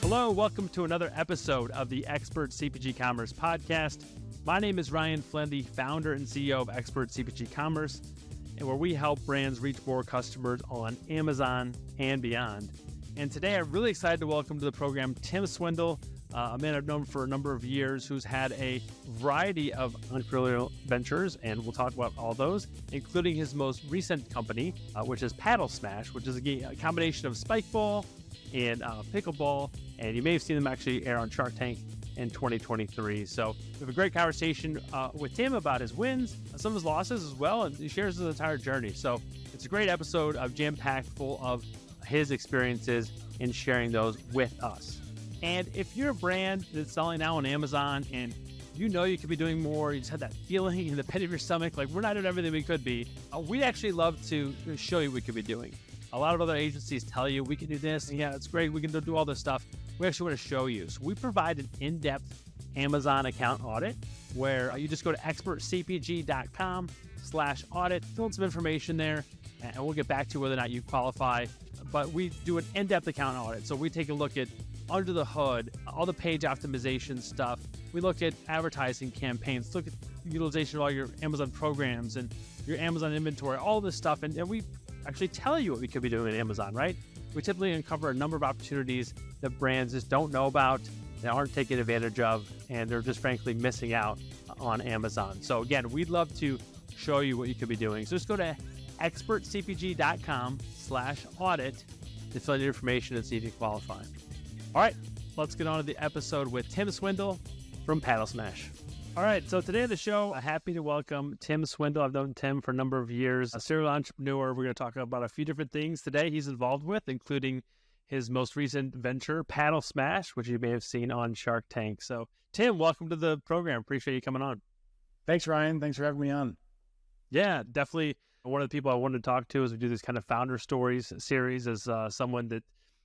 Hello, welcome to another episode of the Expert CPG Commerce Podcast. My name is Ryan Flynn, the founder and CEO of Expert CPG Commerce, and where we help brands reach more customers on Amazon and beyond. And today I'm really excited to welcome to the program Tim Swindle, a man I've known for a number of years who's had a variety of entrepreneurial ventures, and we'll talk about all those, including his most recent company, which is Paddle Smash, which is a combination of spike ball and pickleball, and you may have seen them actually air on Shark Tank in 2023. So we have a great conversation with Tim about his wins, some of his losses as well, and he shares his entire journey. So it's a great episode of jam-packed full of his experiences in sharing those with us. And if you're a brand that's selling now on Amazon and you know you could be doing more, you just had that feeling in the pit of your stomach, like we're not doing everything we could be, we'd actually love to show you what we could be doing. A lot of other agencies tell you we can do this, and yeah, it's great, we can do all this stuff. We actually want to show you. So we provide an in-depth Amazon account audit where you just go to expertcpg.com/audit, fill in some information there, and we'll get back to whether or not you qualify. But we do an in-depth account audit. So we take a look at under the hood, all the page optimization stuff. We look at advertising campaigns, look at utilization of all your Amazon programs and your Amazon inventory, all this stuff. And we actually tell you what we could be doing at Amazon, right? We typically uncover a number of opportunities that brands just don't know about, they aren't taking advantage of, and they're just frankly missing out on Amazon. So again, we'd love to show you what you could be doing. So just go to expertcpg.com/audit to fill in your information and see if you qualify. All right, let's get on to the episode with Tim Swindle from Paddle Smash. All right, so today on the show, I'm happy to welcome Tim Swindle. I've known Tim for a number of years, a serial entrepreneur. We're going to talk about a few different things today he's involved with, including his most recent venture, Paddle Smash, which you may have seen on Shark Tank. So, Tim, welcome to the program. Appreciate you coming on. Thanks, Ryan. Thanks for having me on. Yeah, definitely. One of the people I wanted to talk to as we do this kind of founder stories series is someone that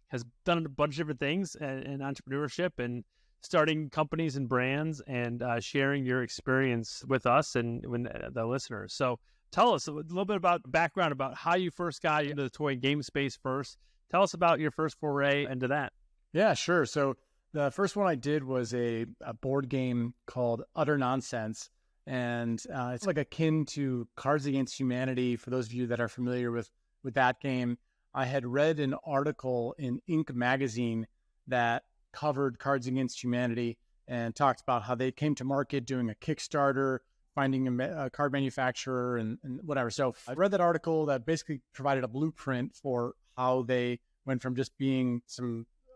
has done a bunch of different things in entrepreneurship and starting companies and brands and sharing your experience with us and the listeners. So tell us a little bit about background about how you first got into the toy game space first. Tell us about your first foray into that. Yeah, sure. So the first one I did was a board game called Utter Nonsense. And it's like akin to Cards Against Humanity. For those of you that are familiar with that game, I had read an article in Inc. magazine that covered Cards Against Humanity and talked about how they came to market doing a Kickstarter, finding a card manufacturer and whatever. So I read that article that basically provided a blueprint for how they went from just being a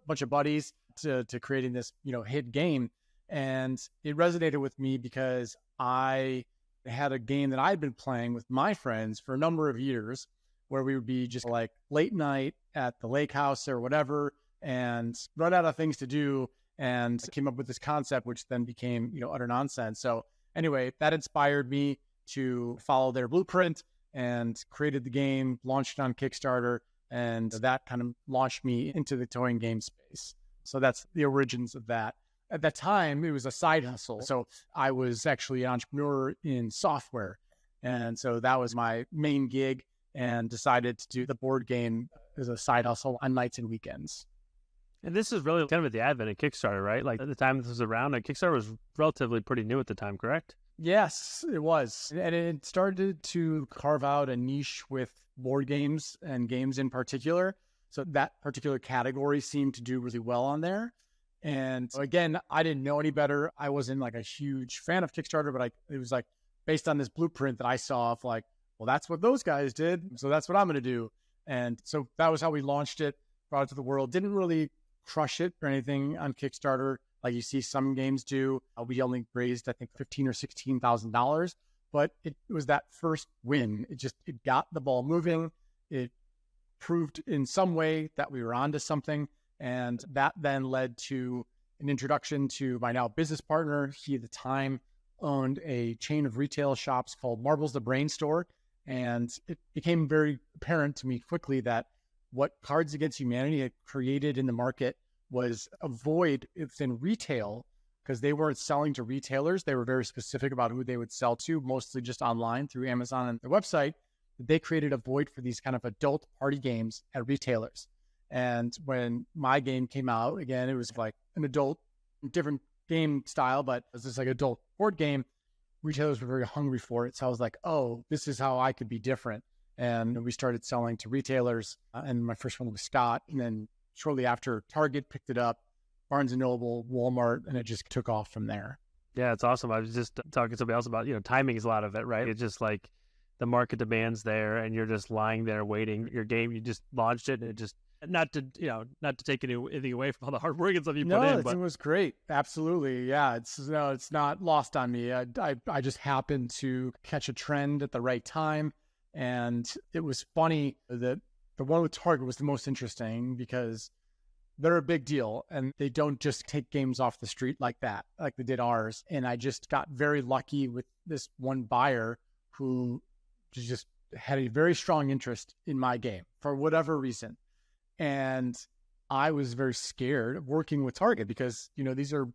bunch of buddies to creating this, hit game. And it resonated with me because I had a game that I'd been playing with my friends for a number of years where we would be just like late night at the lake house or whatever and run out of things to do and came up with this concept, which then became, Utter Nonsense. So anyway, that inspired me to follow their blueprint and created the game, launched it on Kickstarter, and that kind of launched me into the toy and game space. So that's the origins of that. At that time, it was a side hustle. So I was actually an entrepreneur in software. And so that was my main gig and decided to do the board game as a side hustle on nights and weekends. And this is really kind of at the advent of Kickstarter, right? Like at the time this was around, Kickstarter was relatively pretty new at the time, correct? Yes, it was. And it started to carve out a niche with board games and games in particular. So that particular category seemed to do really well on there. And again, I didn't know any better. I wasn't like a huge fan of Kickstarter, but it was like based on this blueprint that I saw of like, well, that's what those guys did. So that's what I'm going to do. And so that was how we launched it, brought it to the world. Didn't really crush it or anything on Kickstarter like you see some games do. We only raised, I think, $15,000 or $16,000, but it was that first win. It got the ball moving. It proved in some way that we were onto something. And that then led to an introduction to my now business partner. He at the time owned a chain of retail shops called Marbles the Brain Store. And it became very apparent to me quickly that what Cards Against Humanity had created in the market was a void within retail because they weren't selling to retailers. They were very specific about who they would sell to, mostly just online through Amazon and their website. they created a void for these kind of adult party games at retailers. And when my game came out, again, it was like an adult, different game style, but it was this like adult board game. Retailers were very hungry for it. So I was like, oh, this is how I could be different. And we started selling to retailers. And my first one was Scott. And then shortly after, Target picked it up, Barnes & Noble, Walmart, and it just took off from there. Yeah, it's awesome. I was just talking to somebody else about, timing is a lot of it, right? It's just like the market demand's there and you're just lying there waiting. Your game, you just launched it and it just, not to take anything away from all the hard work and stuff you put in. But it was great. Absolutely. Yeah. It's not lost on me. I just happened to catch a trend at the right time. And it was funny that the one with Target was the most interesting because they're a big deal and they don't just take games off the street like that, like they did ours. And I just got very lucky with this one buyer who just had a very strong interest in my game for whatever reason. And I was very scared of working with Target because, these are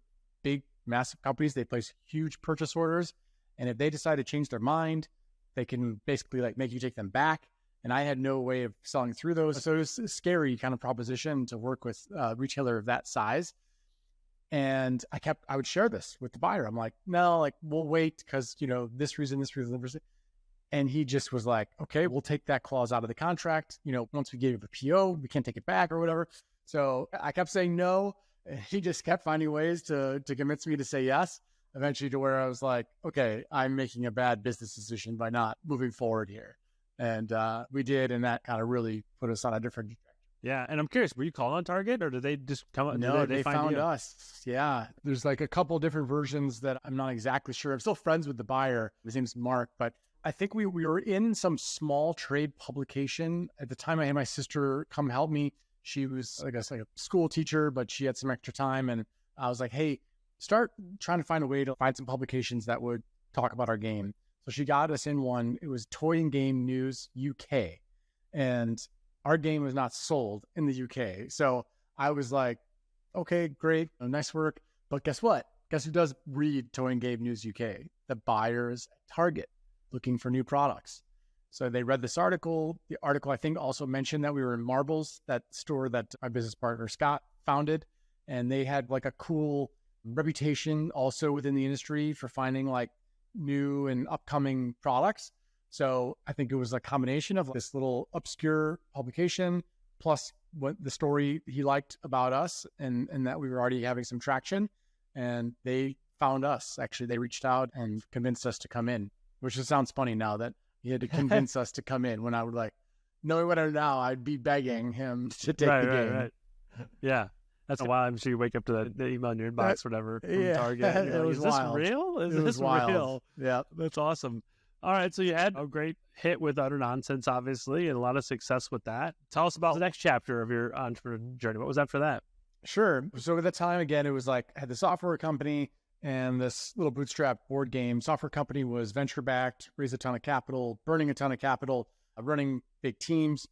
big, massive companies. They place huge purchase orders. And if they decide to change their mind, they can basically like make you take them back. And I had no way of selling through those. So it was a scary kind of proposition to work with a retailer of that size. And I would share this with the buyer. I'm like, no, like we'll wait because, this reason. And he just was like, okay, we'll take that clause out of the contract. Once we give you the PO, we can't take it back or whatever. So I kept saying no. He just kept finding ways to convince me to say yes, eventually to where I was like, okay, I'm making a bad business decision by not moving forward here. And we did, and that kind of really put us on a different trajectory. Yeah, and I'm curious, were you calling on Target or did they just come up? No, they found us. Yeah, there's like a couple different versions that I'm not exactly sure. I'm still friends with the buyer. His name's Mark, but I think we were in some small trade publication. At the time, I had my sister come help me. She was, I guess, like a school teacher, but she had some extra time. And I was like, hey, start trying to find a way to find some publications that would talk about our game. So she got us in one. It was Toy and Game News UK. And our game was not sold in the UK. So I was like, okay, great. Nice work. But guess what? Guess who does read Toy and Game News UK? The buyers at Target looking for new products. So they read this article. The article, I think, also mentioned that we were in Marbles, that store that my business partner, Scott, founded. And they had like a cool reputation also within the industry for finding like new and upcoming products. So I think it was a combination of this little obscure publication plus what the story he liked about us and that we were already having some traction. And they found us. Actually, they reached out and convinced us to come in, which just sounds funny now that he had to convince us to come in when I would like, knowing what I know now, I'd be begging him to take the game. Right. Yeah. That's wild. I'm sure you wake up to the email in your inbox or whatever from Target. It was wild. Is this real? Is this real? Yeah. That's awesome. All right. So you had a great hit with Utter Nonsense, obviously, and a lot of success with that. Tell us about the next chapter of your entrepreneur journey. What was after that? Sure. So at the time, again, it was like I had the software company and this little bootstrap board game. Software company was venture-backed, raised a ton of capital, burning a ton of capital, running big teams,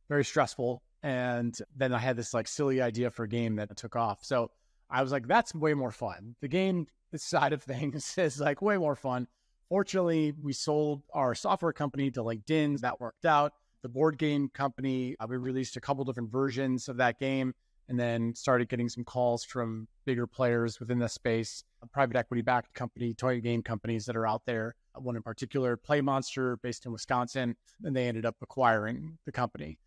very stressful. And then I had this like silly idea for a game that took off. So I was like, that's way more fun. The game side of things is like way more fun. Fortunately, we sold our software company to LinkedIn. That worked out. The board game company, we released a couple different versions of that game and then started getting some calls from bigger players within the space, private equity-backed company, toy game companies that are out there. One in particular, Play Monster, based in Wisconsin, and they ended up acquiring the company.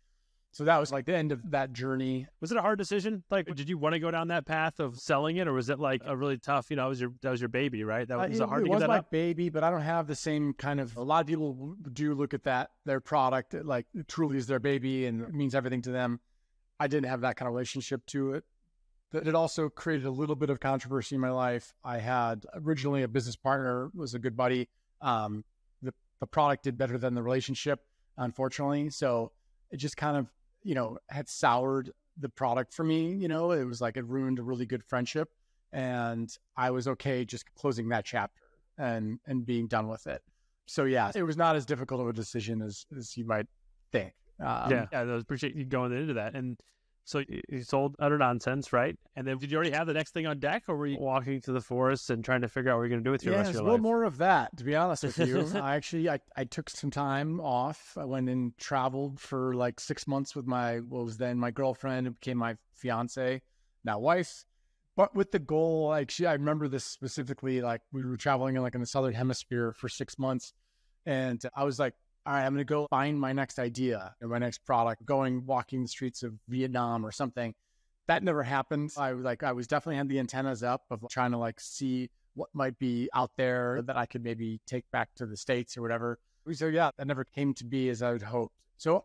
So that was like the end of that journey. Was it a hard decision? Like, did you want to go down that path of selling it, or was it like a really tough? That was your baby, right? That was hard to get that up. It was my baby, but I don't have the same kind of. A lot of people do look at that their product like it truly is their baby and it means everything to them. I didn't have that kind of relationship to it. But it also created a little bit of controversy in my life. I had originally a business partner, was a good buddy. The product did better than the relationship, unfortunately. So it just kind of had soured the product for me. It was like it ruined a really good friendship, and I was okay just closing that chapter and being done with it. So yeah, it was not as difficult of a decision as you might think. I appreciate you going into that. And So you sold Utter Nonsense, right? And then did you already have the next thing on deck, or were you walking to the forest and trying to figure out what you're going to do with your rest of your life? Yeah, it's a little more of that, to be honest with you. I took some time off. I went and traveled for like 6 months with what was then my girlfriend, who became my fiance, now wife. But with the goal, I remember this specifically, like we were traveling in the Southern Hemisphere for 6 months. And I was like, all right, I'm going to go find my next idea or my next product, walking the streets of Vietnam or something. That never happened. I was definitely had the antennas up of trying to see what might be out there that I could maybe take back to the States or whatever. So yeah, that never came to be as I would hoped. So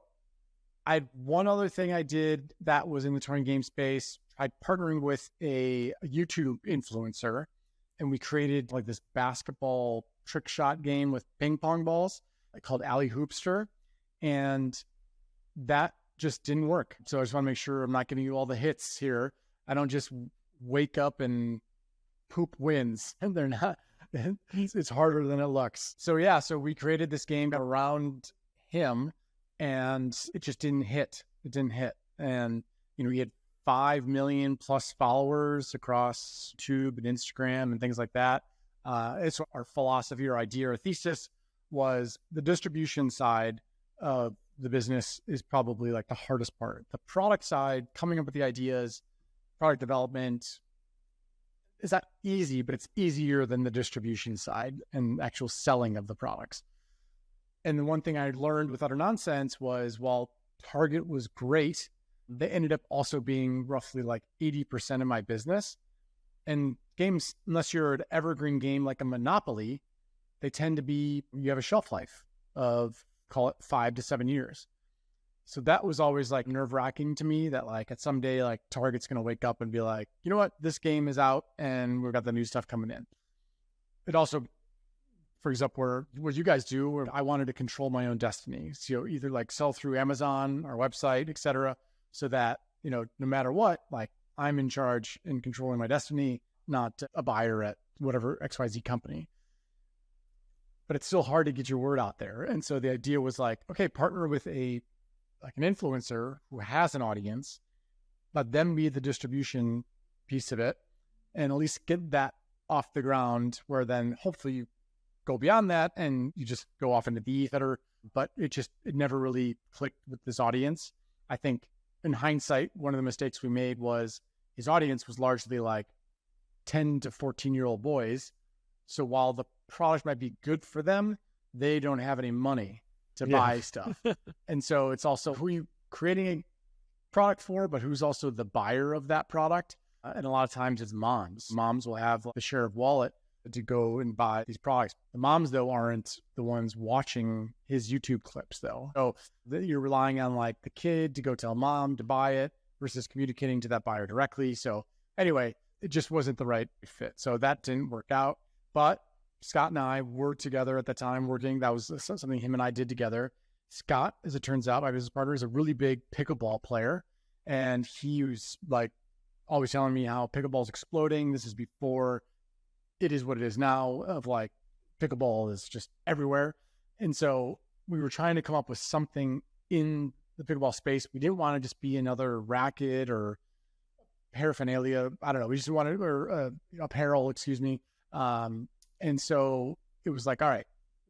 one other thing I did that was in the touring game space. I partnering with a YouTube influencer, and we created this basketball trick shot game with ping pong balls called Alley Hoopster, and that just didn't work. So I just want to make sure I'm not giving you all the hits here. I don't just wake up and poop wins, and they're not. It's harder than it looks. So yeah, so we created this game around him, and it just didn't hit. It didn't hit, and he had 5 million plus followers across YouTube and Instagram and things like that. It's our philosophy or idea or thesis was the distribution side of the business is probably the hardest part. The product side, coming up with the ideas, product development, is not easy, but it's easier than the distribution side and actual selling of the products. And the one thing I learned with Utter Nonsense was while Target was great, they ended up also being roughly 80% of my business. And games, unless you're an evergreen game like a Monopoly, they tend to be, you have a shelf life of, call it 5 to 7 years. So that was always nerve-wracking to me that at some day, Target's going to wake up and be like, you know what, this game is out and we've got the new stuff coming in. It also, for example, what you guys do, where I wanted to control my own destiny. So either sell through Amazon, our website, et cetera, so that, no matter what, I'm in charge in controlling my destiny, not a buyer at whatever XYZ company. But it's still hard to get your word out there. And so the idea was okay, partner with an influencer who has an audience, let them be the distribution piece of it, and at least get that off the ground, where then hopefully you go beyond that and you just go off into the ether. But it never really clicked with this audience. I think in hindsight, one of the mistakes we made was his audience was largely 10 to 14-year-old boys. So while the product might be good for them, they don't have any money to buy stuff. And so it's also who you creating a product for, but who's also the buyer of that product. And a lot of times it's moms. Moms will have the share of wallet to go and buy these products. The moms, though, aren't the ones watching his YouTube clips, though. So you're relying on the kid to go tell mom to buy it versus communicating to that buyer directly. So anyway, it just wasn't the right fit. So that didn't work out. But Scott and I were together at the time working. That was something him and I did together. Scott, as it turns out, my business partner, is a really big pickleball player. And he was always telling me how pickleball is exploding. This is before it is what it is now, of pickleball is just everywhere. And so we were trying to come up with something in the pickleball space. We didn't want to just be another racket or paraphernalia. I don't know. We just wanted, or apparel, excuse me. And so it was all right,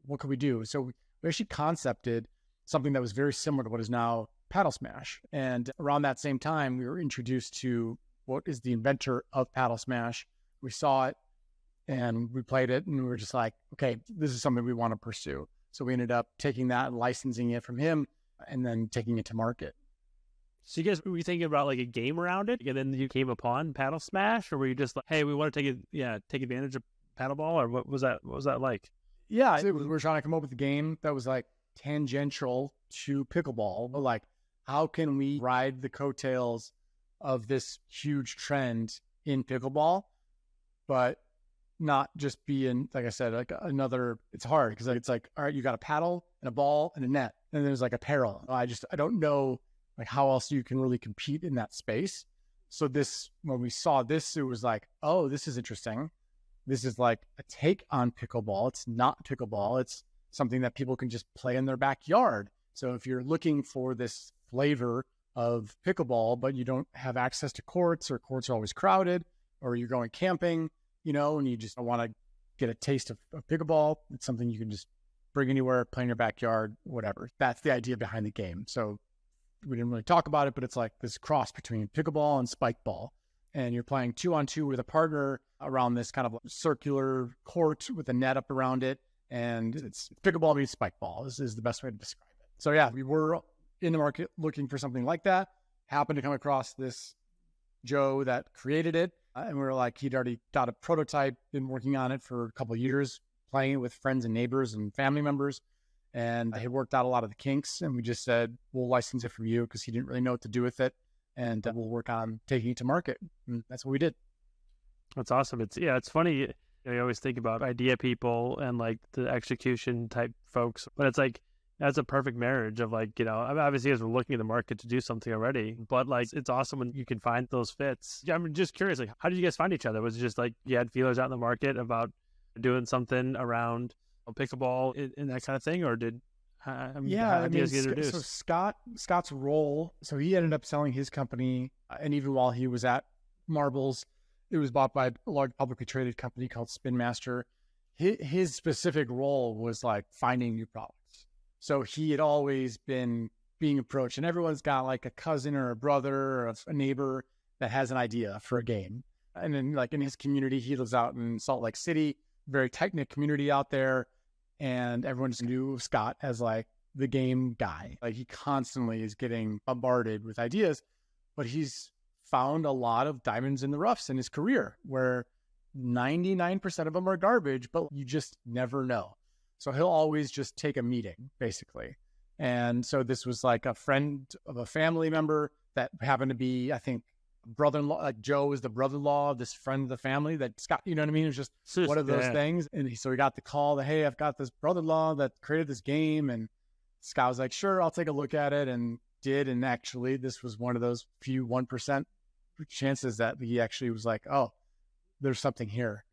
what could we do? So we actually concepted something that was very similar to what is now Paddle Smash. And around that same time, we were introduced to what is the inventor of Paddle Smash. We saw it and we played it, and we were just okay, this is something we want to pursue. So we ended up taking that and licensing it from him and then taking it to market. So you guys, were you thinking about a game around it, and then you came upon Paddle Smash, or were you just hey, we want to take advantage of paddleball, or what was that? What was that like? Yeah, we were trying to come up with a game that was tangential to pickleball. How can we ride the coattails of this huge trend in pickleball, but not just be in, like I said, another, it's hard because it's all right, you got a paddle and a ball and a net, and there's apparel. I don't know how else you can really compete in that space. So when we saw this, it was oh, this is interesting. This is a take on pickleball. It's not pickleball. It's something that people can just play in their backyard. So if you're looking for this flavor of pickleball, but you don't have access to courts, or courts are always crowded, or you're going camping, and you just want to get a taste of pickleball. It's something you can just bring anywhere, play in your backyard, whatever. That's the idea behind the game. So we didn't really talk about it, but it's like this cross between pickleball and spike ball. And you're playing 2-on-2 with a partner around this kind of circular court with a net up around it. And it's pickleball meets spike ball. This is the best way to describe it. So yeah, we were in the market looking for something like that. Happened to come across this Joe that created it. And we were like, he'd already got a prototype, been working on it for a couple of years, playing it with friends and neighbors and family members. And he worked out a lot of the kinks. And we just said, we'll license it from you, because he didn't really know what to do with it. And we'll work on taking it to market. And that's what we did. That's awesome. It's funny. You always think about idea people and like the execution type folks, but it's like, that's a perfect marriage of like, obviously as we're looking at the market to do something already, but like, it's awesome when you can find those fits. I'm just curious, like, how did you guys find each other? Was it just like you had feelers out in the market about doing something around pickleball and that kind of thing? Or did, so Scott's role, so he ended up selling his company. And even while he was at Marbles, it was bought by a large publicly traded company called Spin Master. His specific role was like finding new products. So he had always been being approached, and everyone's got like a cousin or a brother or a neighbor that has an idea for a game. And then like in his community, he lives out in Salt Lake City, very tight-knit community out there. And everyone just knew Scott as like the game guy. Like he constantly is getting bombarded with ideas, but he's found a lot of diamonds in the roughs in his career where 99% of them are garbage, but you just never know. So he'll always just take a meeting, basically. And so this was like a friend of a family member that happened to be, I think, brother-in-law. Like Joe was the brother-in-law of this friend of the family that Scott, you know what I mean? It was just one of those things. And so we got the call that, hey, I've got this brother-in-law that created this game. And Scott was like, sure, I'll take a look at it, and did. And actually, this was one of those few 1% chances that he actually was like, oh, there's something here.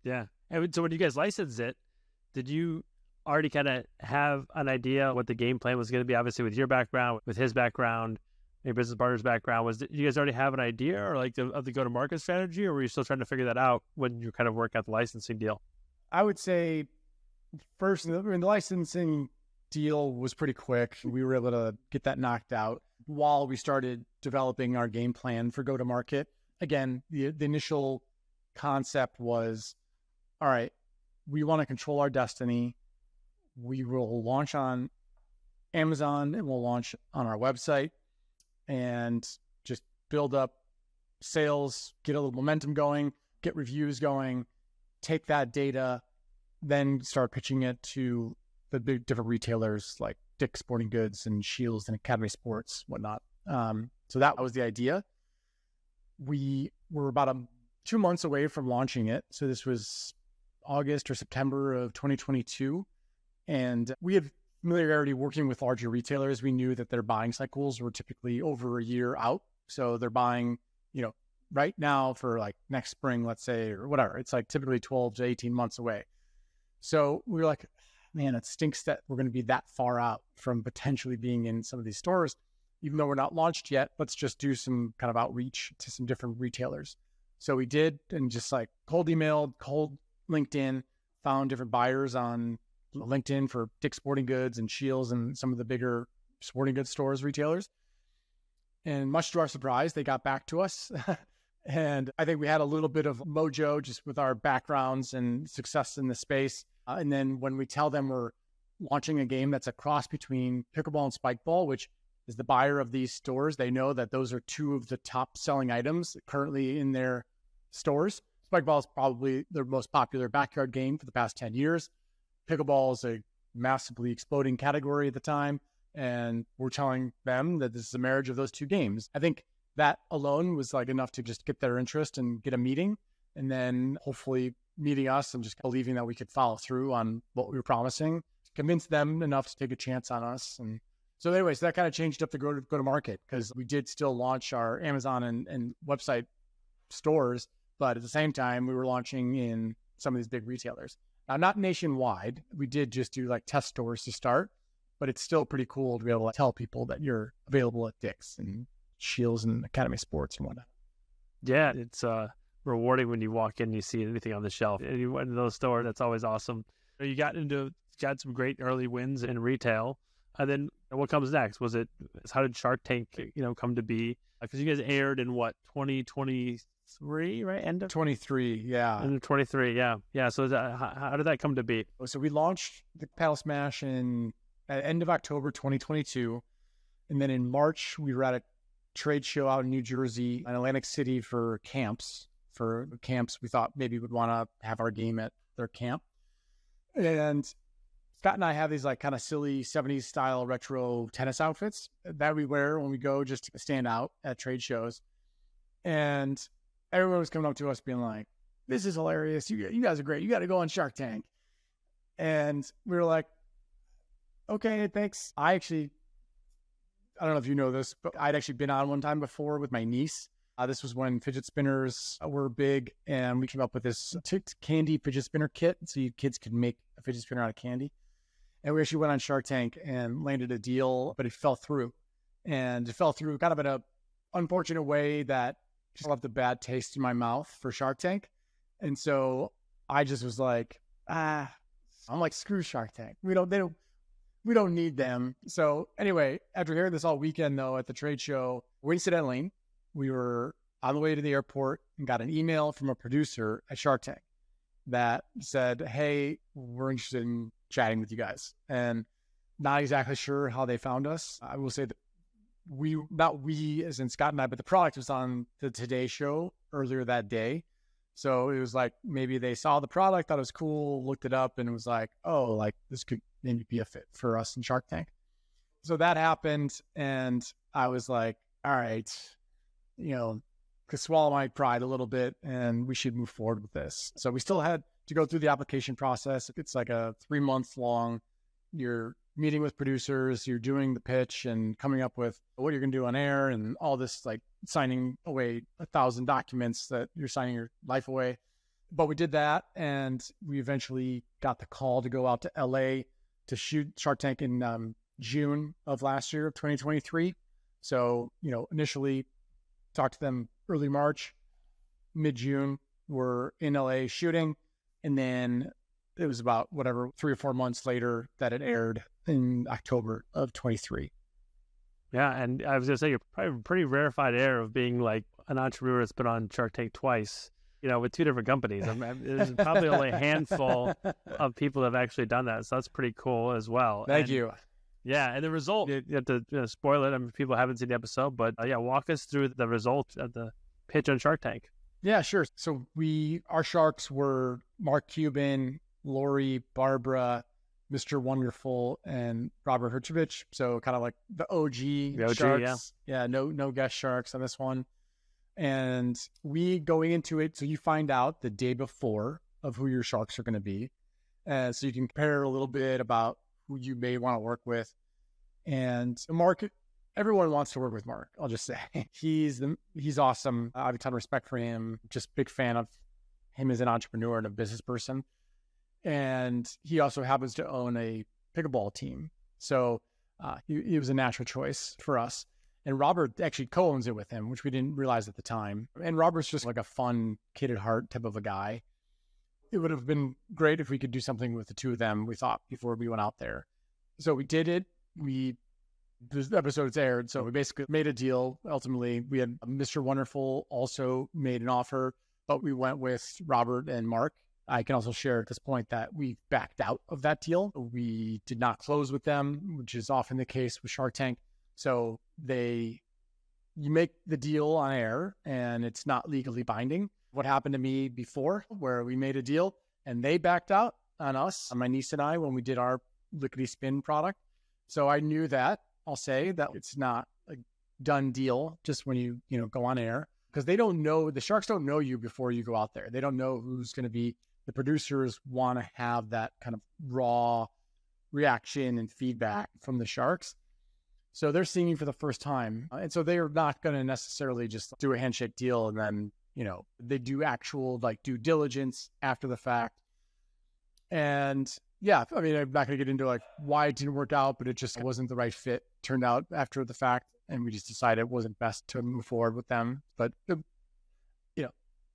Yeah. And so when you guys licensed it, did you already kind of have an idea what the game plan was going to be? Obviously, with your background, with his background, your business partner's background, did you guys already have an idea or like of the go-to-market strategy, or were you still trying to figure that out when you kind of work out the licensing deal? I would say first, the licensing deal was pretty quick. We were able to get that knocked out while we started developing our game plan for go-to-market. Again, the initial concept was, all right, we want to control our destiny. We will launch on Amazon and we'll launch on our website and just build up sales, get a little momentum going, get reviews going, take that data, then start pitching it to the big different retailers like Dick's Sporting Goods and Shields and Academy Sports, whatnot. So that was the idea. We were about 2 months away from launching it. So this was August or September of 2022. And we had familiarity working with larger retailers. We knew that their buying cycles were typically over a year out. So they're buying, right now for like next spring, let's say, or whatever. It's like typically 12 to 18 months away. So we were like, man, it stinks that we're going to be that far out from potentially being in some of these stores. Even though we're not launched yet, let's just do some kind of outreach to some different retailers. So we did, and just like cold emailed, cold LinkedIn, found different buyers on LinkedIn for Dick's Sporting Goods and Shields and some of the bigger sporting goods stores, retailers. And much to our surprise, they got back to us. And I think we had a little bit of mojo just with our backgrounds and success in the space. And then when we tell them we're launching a game that's a cross between pickleball and spikeball, which is the buyer of these stores, they know that those are two of the top selling items currently in their stores. Spikeball is probably their most popular backyard game for the past 10 years. Pickleball is a massively exploding category at the time. And we're telling them that this is a marriage of those two games. I think that alone was like enough to just get their interest and get a meeting, and then hopefully meeting us and just believing that we could follow through on what we were promising, convince them enough to take a chance on us. And so anyways, that kind of changed up the go-to-market, because we did still launch our Amazon and website stores, but at the same time, we were launching in some of these big retailers. Now, not nationwide. We did just do like test stores to start, but it's still pretty cool to be able to tell people that you're available at Dick's and Shields and Academy Sports and whatnot. Yeah, it's rewarding when you walk in and you see anything on the shelf. And you went into those stores, that's always awesome. You got some great early wins in retail. And then what comes next? How did Shark Tank, come to be? Because you guys aired in 2023, right? End of 23, yeah. End of 23, yeah. Yeah, so how did that come to be? So we launched the Paddle Smash at end of October 2022. And then in March, we were at a trade show out in New Jersey and Atlantic City for camps. For camps, we thought maybe we'd want to have our game at their camp. And Scott and I have these like kind of silly 70s style retro tennis outfits that we wear when we go just to stand out at trade shows. And everyone was coming up to us being like, this is hilarious. You guys are great. You got to go on Shark Tank. And we were like, okay, thanks. I don't know if you know this, but I'd actually been on one time before with my niece. This was when fidget spinners were big, and we came up with this ticked candy fidget spinner kit so you kids could make a fidget spinner out of candy. And we actually went on Shark Tank and landed a deal, but it fell through. And it fell through kind of in an unfortunate way that just left a bad taste in my mouth for Shark Tank. And so I just was like, I'm like, screw Shark Tank. We don't need them. So anyway, after hearing this all weekend though, at the trade show, coincidentally, we were on the way to the airport and got an email from a producer at Shark Tank that said, hey, we're interested in chatting with you guys. And not exactly sure how they found us. I will say that not we as in Scott and I, but the product was on the Today Show earlier that day. So it was like, maybe they saw the product, thought it was cool, looked it up, and it was like, oh, like this could maybe be a fit for us in Shark Tank. So that happened. And I was like, all right, could swallow my pride a little bit and we should move forward with this. So we still had to go through the application process. It's like a 3-month long. You're meeting with producers, you're doing the pitch and coming up with what you're going to do on air and all this, like signing away 1,000 documents that you're signing your life away. But we did that, and we eventually got the call to go out to LA to shoot Shark Tank in June of last year, of 2023. So, initially talked to them early March, mid-June, we're in LA shooting. And then it was about 3 or 4 months later that it aired in October of 23. Yeah. And I was going to say, you're probably a pretty rarefied air of being like an entrepreneur that's been on Shark Tank twice, with 2 different companies. There's probably only a handful of people that have actually done that. So that's pretty cool as well. Thank you. Yeah, and the result, you have to spoil it. I mean, people haven't seen the episode, but walk us through the result of the pitch on Shark Tank. Yeah, sure. So our sharks were Mark Cuban, Lori, Barbara, Mr. Wonderful, and Robert Herjavec. So kind of like the OG sharks. Yeah, no guest sharks on this one. And we going into it, so you find out the day before of who your sharks are going to be. So you can compare a little bit about who you may want to work with. And Mark, everyone wants to work with Mark, I'll just say. He's awesome. I have a ton of respect for him. Just big fan of him as an entrepreneur and a business person. And he also happens to own a pickleball team. So he was a natural choice for us. And Robert actually co-owns it with him, which we didn't realize at the time. And Robert's just like a fun, kid at heart type of a guy. It would have been great if we could do something with the two of them, we thought, before we went out there. So we did it. This episode's aired, so we basically made a deal. Ultimately, we had Mr. Wonderful also made an offer, but we went with Robert and Mark. I can also share at this point that we backed out of that deal. We did not close with them, which is often the case with Shark Tank. So you make the deal on air and it's not legally binding. What happened to me before, where we made a deal and they backed out on us, on my niece and I, when we did our lickety spin product. So I knew that. I'll say that it's not a done deal just when you go on air, because the sharks don't know you before you go out there. They don't know who's going to be. The producers want to have that kind of raw reaction and feedback from the sharks. So they're seeing you for the first time. And so they are not going to necessarily just do a handshake deal and then, they do actual due diligence after the fact. And Yeah, I mean, I'm not going to get into like why it didn't work out, but it just wasn't the right fit. Turned out after the fact, and we just decided it wasn't best to move forward with them. But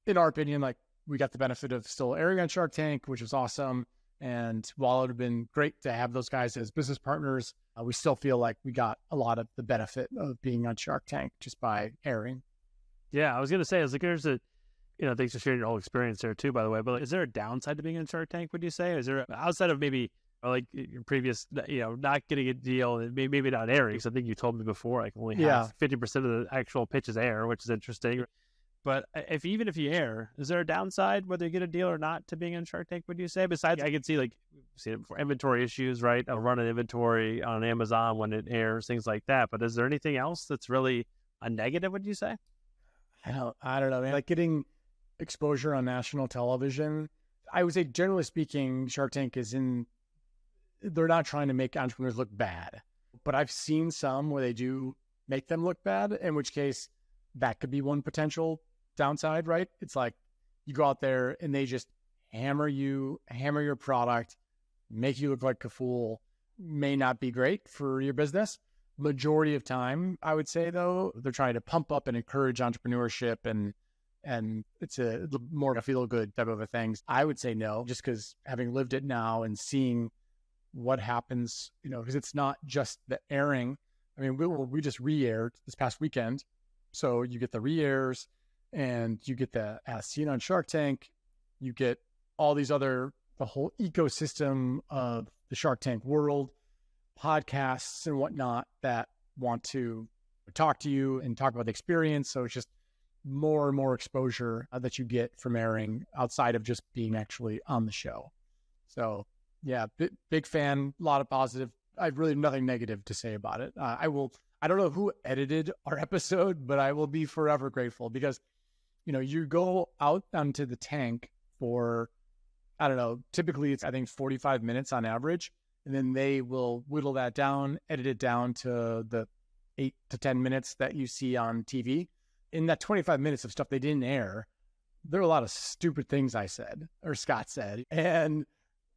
in our opinion, like we got the benefit of still airing on Shark Tank, which was awesome. And while it would have been great to have those guys as business partners, we still feel like we got a lot of the benefit of being on Shark Tank just by airing. Yeah, I was going to say, there's thanks for sharing your whole experience there too, by the way. But is there a downside to being in Shark Tank, would you say? Is there, outside of maybe like your previous, not getting a deal and maybe not airing? Because I think you told me before, like only 50% of the actual pitches air, which is interesting. But even if you air, is there a downside whether you get a deal or not to being in Shark Tank, would you say? Besides, I can see it for inventory issues, right? I'll run an inventory on Amazon when it airs, things like that. But is there anything else that's really a negative, would you say? I don't know, man. Like getting exposure on national television, I would say generally speaking, Shark Tank they're not trying to make entrepreneurs look bad. But I've seen some where they do make them look bad, in which case that could be one potential downside, right? It's like you go out there and they just hammer your product, make you look like a fool, may not be great for your business. Majority of time, I would say, though, they're trying to pump up and encourage entrepreneurship and it's a more of a feel-good type of a thing. I would say no, just because having lived it now and seeing what happens, because it's not just the airing. I mean, we just re-aired this past weekend. So you get the re-airs and you get the as seen on Shark Tank. You get all these the whole ecosystem of the Shark Tank world, podcasts and whatnot that want to talk to you and talk about the experience. So it's just more and more exposure that you get from airing outside of just being actually on the show. So yeah, big fan, a lot of positive. I have really nothing negative to say about it. I don't know who edited our episode, but I will be forever grateful because, you go out onto the tank for, I don't know, typically it's, I think, 45 minutes on average. And then they will whittle that down, edit it down to the 8 to 10 minutes that you see on TV. In that 25 minutes of stuff they didn't air, there were a lot of stupid things I said or Scott said. And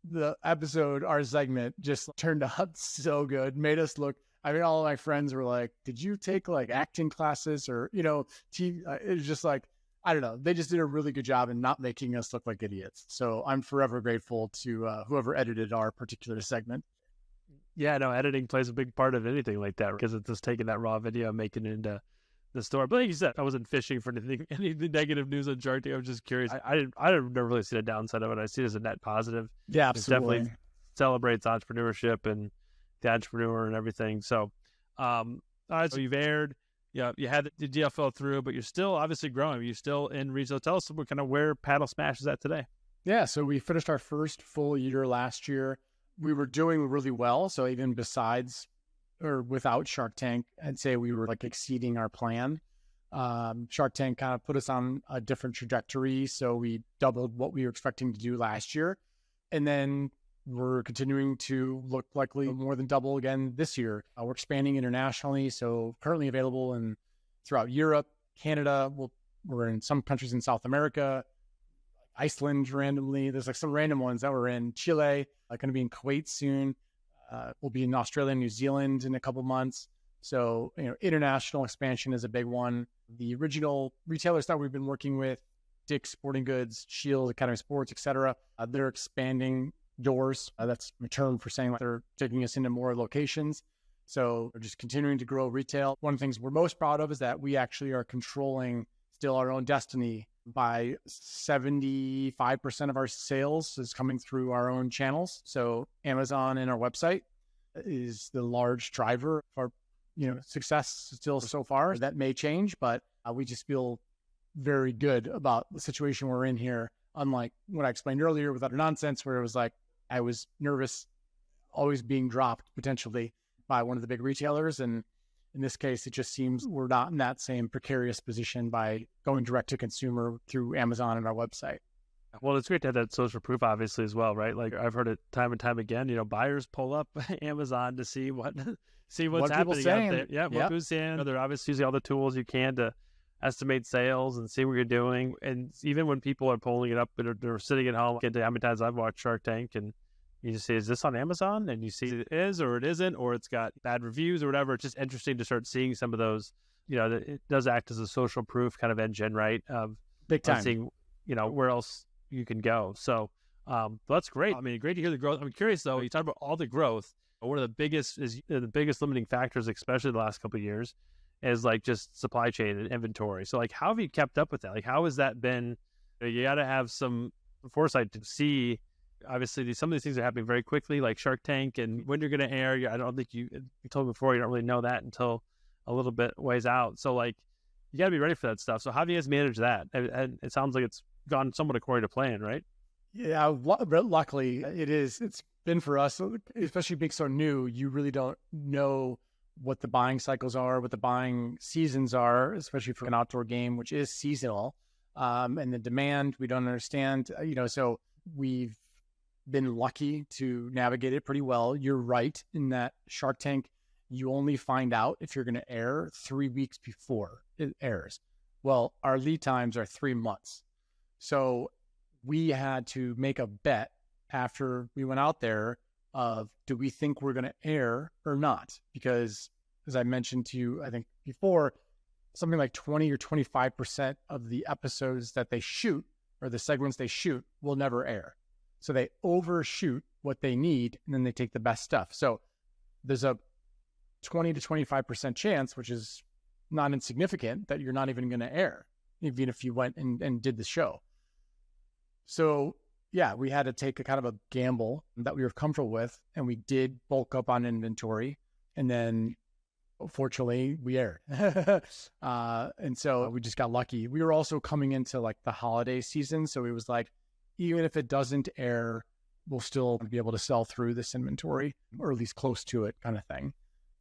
the episode, our segment just turned out so good, made us look. I mean, all of my friends were like, did you take like acting classes or, TV? It was just like, I don't know. They just did a really good job in not making us look like idiots. So I'm forever grateful to whoever edited our particular segment. Yeah, no, editing plays a big part of anything like that because it's just taking that raw video and making it into the story. But like you said, I wasn't fishing for any negative news on Shark Tank. I was just curious. I never really see the downside of it. I see it as a net positive. Yeah, absolutely. It definitely celebrates entrepreneurship and the entrepreneur and everything. So, all right, so you've aired, you had the deal fell through, but you're still obviously growing. You're still in retail. Tell us kind of where Paddle Smash is at today. Yeah, so we finished our first full year last year. We were doing really well. So even besides or without Shark Tank, I'd say we were like exceeding our plan. Shark Tank kind of put us on a different trajectory. So we doubled what we were expecting to do last year. And then we're continuing to look likely more than double again this year. We're expanding internationally. So currently available throughout Europe, Canada. We're in some countries in South America, Iceland randomly. There's like some random ones that we're in. Chile, going to be in Kuwait soon. We'll be in Australia and New Zealand in a couple months. So, international expansion is a big one. The original retailers that we've been working with, Dick's Sporting Goods, Shield, Academy Sports, etc., they're expanding doors. That's a term for saying like they're taking us into more locations. So we're just continuing to grow retail. One of the things we're most proud of is that we actually are controlling still our own destiny. By 75% of our sales is coming through our own channels. So Amazon and our website is the large driver of our success still so far. That may change, but we just feel very good about the situation we're in here. Unlike what I explained earlier with Utter Nonsense, where it was like I was nervous always being dropped potentially by one of the big retailers. And in this case, it just seems we're not in that same precarious position by going direct to consumer through Amazon and our website. Well, it's great to have that social proof, obviously, as well, right? Like I've heard it time and time again. Buyers pull up Amazon to see what's happening out there. Yeah, what people's saying. They're obviously using all the tools you can to estimate sales and see what you're doing. And even when people are pulling it up, they're sitting at home. How many times I've watched Shark Tank and You just say, is this on Amazon? And you see it is or it isn't, or it's got bad reviews or whatever. It's just interesting to start seeing some of those, it does act as a social proof kind of engine, right? Big time. Seeing, where else you can go. So that's great. I mean, great to hear the growth. I'm curious though, you talk about all the growth. One of the biggest limiting factors, especially the last couple of years, is like just supply chain and inventory. So like, how have you kept up with that? Like, how has that been? You got to have some foresight to see. Obviously, some of these things are happening very quickly, like Shark Tank, and when you're going to air. I don't think you told me before. You don't really know that until a little bit ways out. So like, you got to be ready for that stuff. So how do you guys manage that? And it sounds like it's gone somewhat according to plan, right? Yeah, luckily it is. It's been for us, especially being so new. You really don't know what the buying cycles are, what the buying seasons are, especially for an outdoor game, which is seasonal. And the demand, we don't understand. So we've been lucky to navigate it pretty well. You're right in that Shark Tank, you only find out if you're going to air 3 weeks before it airs. Well, our lead times are 3 months. So we had to make a bet after we went out there of, do we think we're going to air or not? Because as I mentioned to you, I think before, something like 20 or 25% of the episodes that they shoot or the segments they shoot will never air. So they overshoot what they need, and then they take the best stuff. So there's a 20 to 25% chance, which is not insignificant, that you're not even going to air, even if you went and did the show. So yeah, we had to take a kind of a gamble that we were comfortable with, and we did bulk up on inventory, and then fortunately we aired. And so we just got lucky. We were also coming into like the holiday season. So it was like, even if it doesn't air, we'll still be able to sell through this inventory, or at least close to it kind of thing.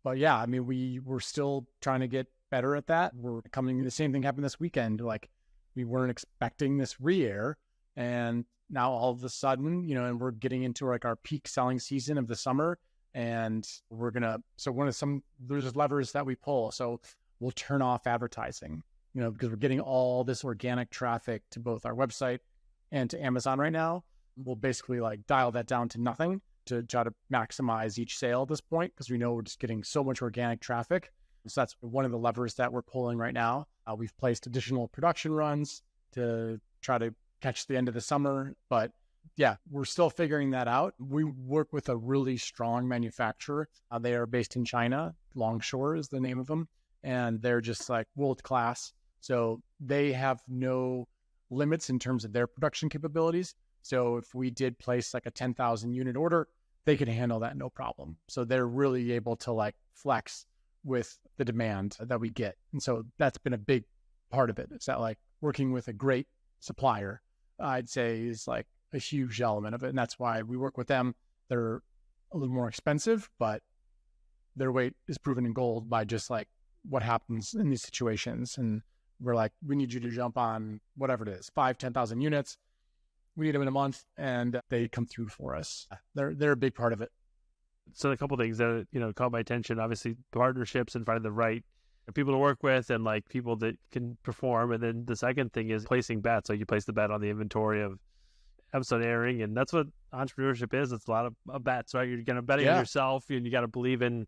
But yeah, I mean, we were still trying to get better at that. The same thing happened this weekend. Like, we weren't expecting this re-air, and now all of a sudden, and we're getting into like our peak selling season of the summer, and there's levers that we pull. So we'll turn off advertising, because we're getting all this organic traffic to both our website and to Amazon right now. We'll basically like dial that down to nothing to try to maximize each sale at this point, because we know we're just getting so much organic traffic. So that's one of the levers that we're pulling right now. We've placed additional production runs to try to catch the end of the summer. But yeah, we're still figuring that out. We work with a really strong manufacturer. They are based in China. Longshore is the name of them. And they're just like world class. So they have no limits in terms of their production capabilities. So if we did place like a 10,000 unit order, they could handle that no problem. So they're really able to like flex with the demand that we get. And so that's been a big part of it. It's that like working with a great supplier, I'd say, is like a huge element of it. And that's why we work with them. They're a little more expensive, but their weight is proven in gold by just like what happens in these situations. And we're like, we need you to jump on whatever it is, 10,000 units. We need them in a month, and they come through for us. They're a big part of it. So a couple of things that, caught my attention, obviously partnerships and finding the right people to work with and like people that can perform. And then the second thing is placing bets. So you place the bet on the inventory of episode airing, and that's what entrepreneurship is. It's a lot of bets, right? You're going to bet on yourself, and you got to believing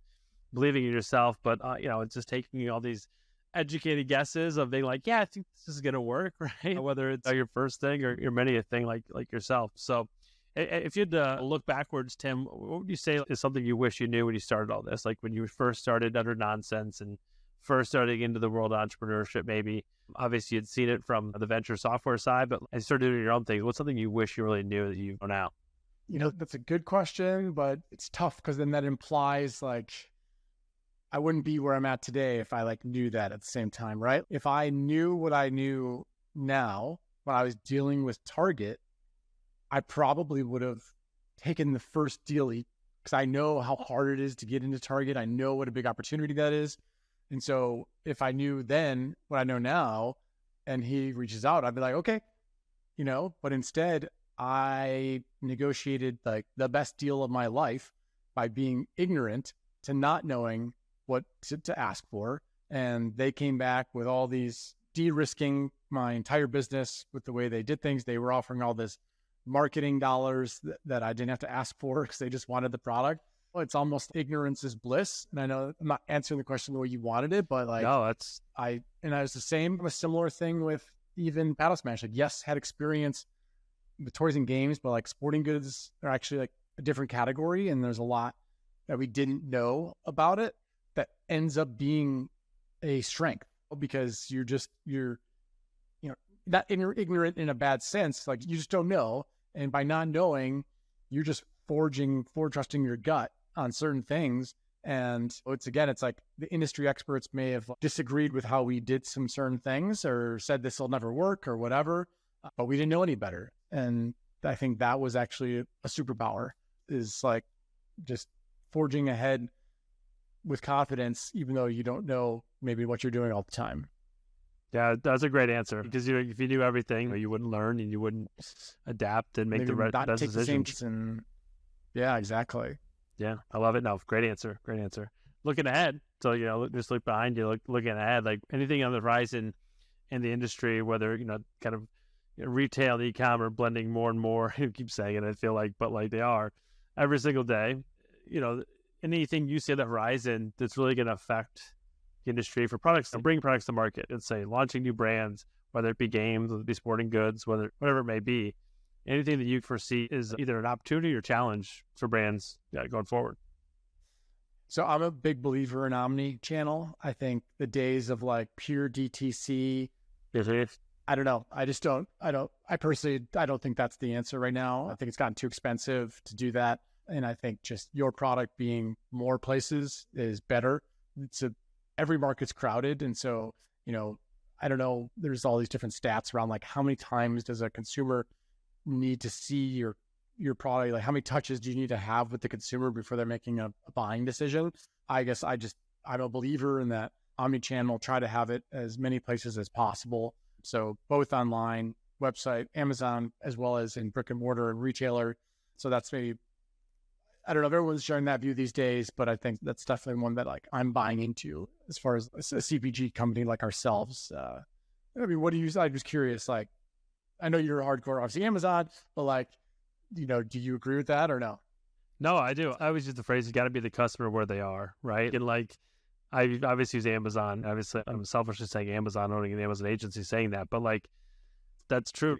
in yourself. But, it's just taking all these educated guesses of being like, yeah, I think this is going to work, right? Whether it's your first thing or your many a thing like yourself. So if you had to look backwards, Tim, what would you say is something you wish you knew when you started all this? Like when you first started Under Nonsense and first starting into the world of entrepreneurship, maybe obviously you'd seen it from the venture software side, but as you started doing your own thing, what's something you wish you really knew that you know now? That's a good question, but it's tough because then that implies like, I wouldn't be where I'm at today if I like knew that at the same time, right? If I knew what I knew now when I was dealing with Target, I probably would have taken the first deal because I know how hard it is to get into Target. I know what a big opportunity that is. And so if I knew then what I know now and he reaches out, I'd be like, okay, but instead I negotiated like the best deal of my life by being ignorant to not knowing what to ask for. And they came back with all these de-risking my entire business with the way they did things. They were offering all this marketing dollars that I didn't have to ask for because they just wanted the product. Well, it's almost ignorance is bliss. And I know I'm not answering the question the way you wanted it, but like, no, that's I was the same, a similar thing with even Paddle Smash. Like, yes, had experience with toys and games, but like sporting goods are actually like a different category. And there's a lot that we didn't know about it that ends up being a strength because you're not ignorant in a bad sense. Like, you just don't know. And by not knowing, you're just trusting your gut on certain things. And it's like the industry experts may have disagreed with how we did some certain things or said this will never work or whatever, but we didn't know any better. And I think that was actually a superpower, is like just forging ahead with confidence, even though you don't know maybe what you're doing all the time. Yeah, that's a great answer, because if you knew everything, you wouldn't learn and you wouldn't adapt and make the best decisions. Yeah, exactly. Yeah, I love it. No, great answer. Great answer. Looking ahead, so just look behind you, looking ahead, like anything on the horizon in the industry, whether kind of retail and e-commerce blending more and more. You keep saying it, I feel like, but like they are every single day. Anything you see on the horizon that's really going to affect the industry for products, and bring products to market, and say launching new brands, whether it be games, whether it be sporting goods, whatever it may be. Anything that you foresee is either an opportunity or challenge for brands going forward. So I'm a big believer in omni-channel. I think the days of like pure DTC, I don't know. I personally don't think that's the answer right now. I think it's gotten too expensive to do that. And I think just your product being more places is better. Every market's crowded. And so, I don't know, there's all these different stats around like how many times does a consumer need to see your product? Like, how many touches do you need to have with the consumer before they're making a buying decision? I guess I'm a believer in that omni-channel, try to have it as many places as possible. So both online, website, Amazon, as well as in brick and mortar and retailer. So that's maybe, I don't know if everyone's sharing that view these days, but I think that's definitely one that like I'm buying into as far as a CPG company like ourselves. What do you, I'm just curious, like, I know you're hardcore, obviously Amazon, but like, do you agree with that or no? No, I do. I always use the phrase, you got to be the customer where they are, right? And like, I obviously use Amazon. Obviously, I'm selfishly saying Amazon, owning an Amazon agency saying that, but like, that's true.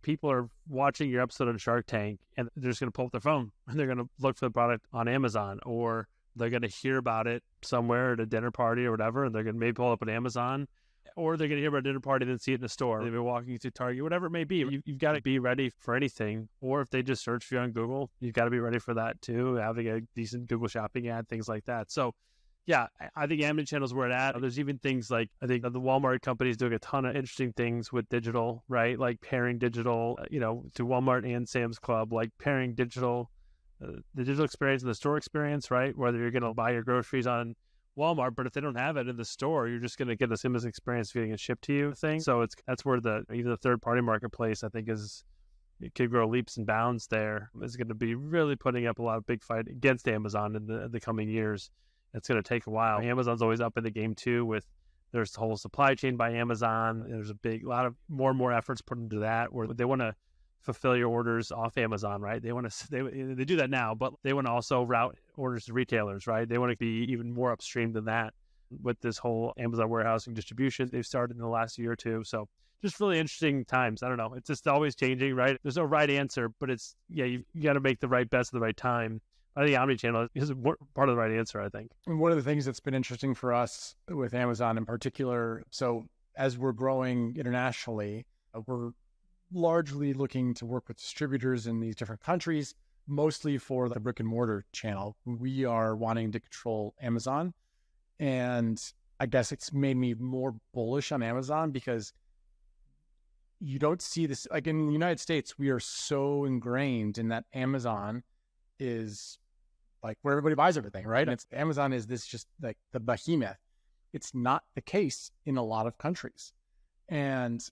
People are watching your episode on Shark Tank and they're just going to pull up their phone and they're going to look for the product on Amazon, or they're going to hear about it somewhere at a dinner party or whatever, and they're going to maybe pull it up on Amazon, or they're going to hear about a dinner party and then see it in the store. They've been walking through Target, whatever it may be. You've got to be ready for anything. Or if they just search for you on Google, you've got to be ready for that too, having a decent Google shopping ad, things like that. So yeah, I think omnichannel is where it's at. There's even things like, I think the Walmart company is doing a ton of interesting things with digital, right? Like pairing digital, to Walmart and Sam's Club, like pairing digital, the digital experience and the store experience, right? Whether you're going to buy your groceries on Walmart, but if they don't have it in the store, you're just going to get the seamless experience getting it shipped to you thing. So that's where even the third party marketplace, I think, it could grow leaps and bounds there. Is going to be really putting up a lot of big fight against Amazon in the coming years. It's going to take a while. Amazon's always up in the game too. There's the whole supply chain by Amazon. There's a lot of more and more efforts put into that, where they want to fulfill your orders off Amazon, right? They do that now, but they want to also route orders to retailers, right? They want to be even more upstream than that with this whole Amazon warehousing distribution they've started in the last year or two. So just really interesting times. I don't know. It's just always changing, right? There's no right answer, but you got to make the right bets at the right time. I think omnichannel is part of the right answer, I think. And one of the things that's been interesting for us with Amazon in particular, so as we're growing internationally, we're largely looking to work with distributors in these different countries, mostly for the brick and mortar channel. We are wanting to control Amazon. And I guess it's made me more bullish on Amazon because you don't see this, like in the United States, we are so ingrained in that Amazon is like where everybody buys everything, right? And Amazon is this just like the behemoth. It's not the case in a lot of countries. And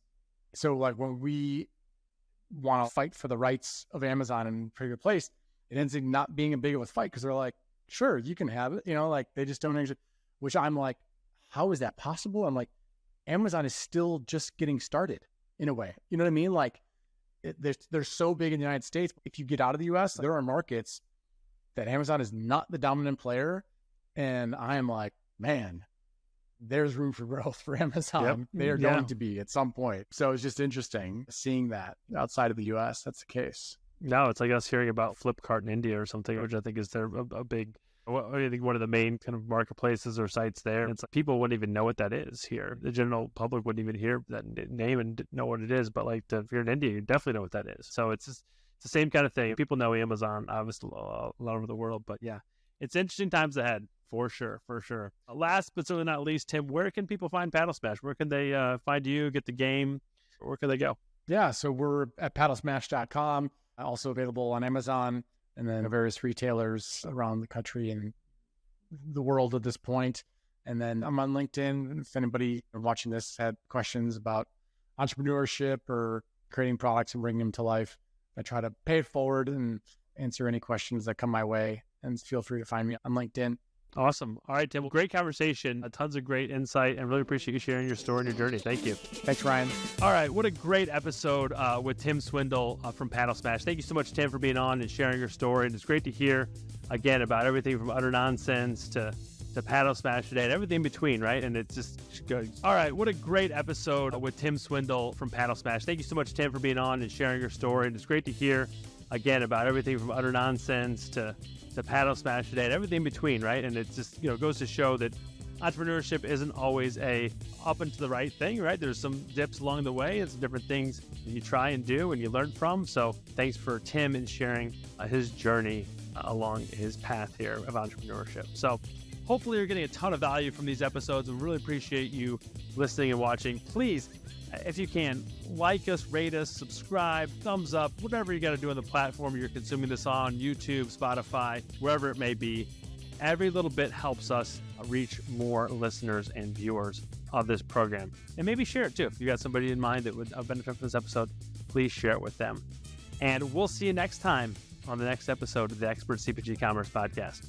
so like when we want to fight for the rights of Amazon in a particular place, it ends up not being a big of a fight because they're like, sure, you can have it. Like they just don't actually, which I'm like, how is that possible? I'm like, Amazon is still just getting started in a way. You know what I mean? Like they're so big in the United States. If you get out of the US, there are markets that Amazon is not the dominant player. And I am like, man, there's room for growth for Amazon. Yep. They are going to be at some point. So it's just interesting seeing that outside of the US, that's the case. No, it's like us hearing about Flipkart in India or something, which I think is a big, I think one of the main kind of marketplaces or sites there. It's like people wouldn't even know what that is here. The general public wouldn't even hear that name and know what it is. But like if you're in India, you definitely know what that is. So it's the same kind of thing. People know Amazon, obviously, all over the world. But yeah, it's interesting times ahead. For sure. Last but certainly not least, Tim, where can people find Paddle Smash? Where can they find you, get the game? Where can they go? Yeah, so we're at paddlesmash.com, also available on Amazon and then various retailers around the country and the world at this point. And then I'm on LinkedIn. If anybody watching this had questions about entrepreneurship or creating products and bringing them to life, I try to pay it forward and answer any questions that come my way. And feel free to find me on LinkedIn. Awesome. All right, Tim. Well, great conversation. Tons of great insight, and really appreciate you sharing your story and your journey. Thank you. Thanks, Ryan. All right. What a great episode with Tim Swindle from Paddle Smash. Thank you so much, Tim, for being on and sharing your story. And it's great to hear, again, about everything from utter nonsense to Paddle Smash today and everything in between, right? And it's just good. All right. What a great episode with Tim Swindle from Paddle Smash. Thank you so much, Tim, for being on and sharing your story. And it's great to hear, again, about everything from utter nonsense to Paddle Smash today and everything in between, right? And it just, goes to show that entrepreneurship isn't always a up and to the right thing, right? There's some dips along the way and some different things that you try and do and you learn from. So thanks for Tim and sharing his journey along his path here of entrepreneurship. So hopefully you're getting a ton of value from these episodes and really appreciate you listening and watching. Please, if you can, like us, rate us, subscribe, thumbs up, whatever you got to do on the platform you're consuming this on, YouTube, Spotify, wherever it may be. Every little bit helps us reach more listeners and viewers of this program. And maybe share it too. If you got somebody in mind that would benefit from this episode, please share it with them. And we'll see you next time on the next episode of the Expert CPG Commerce Podcast.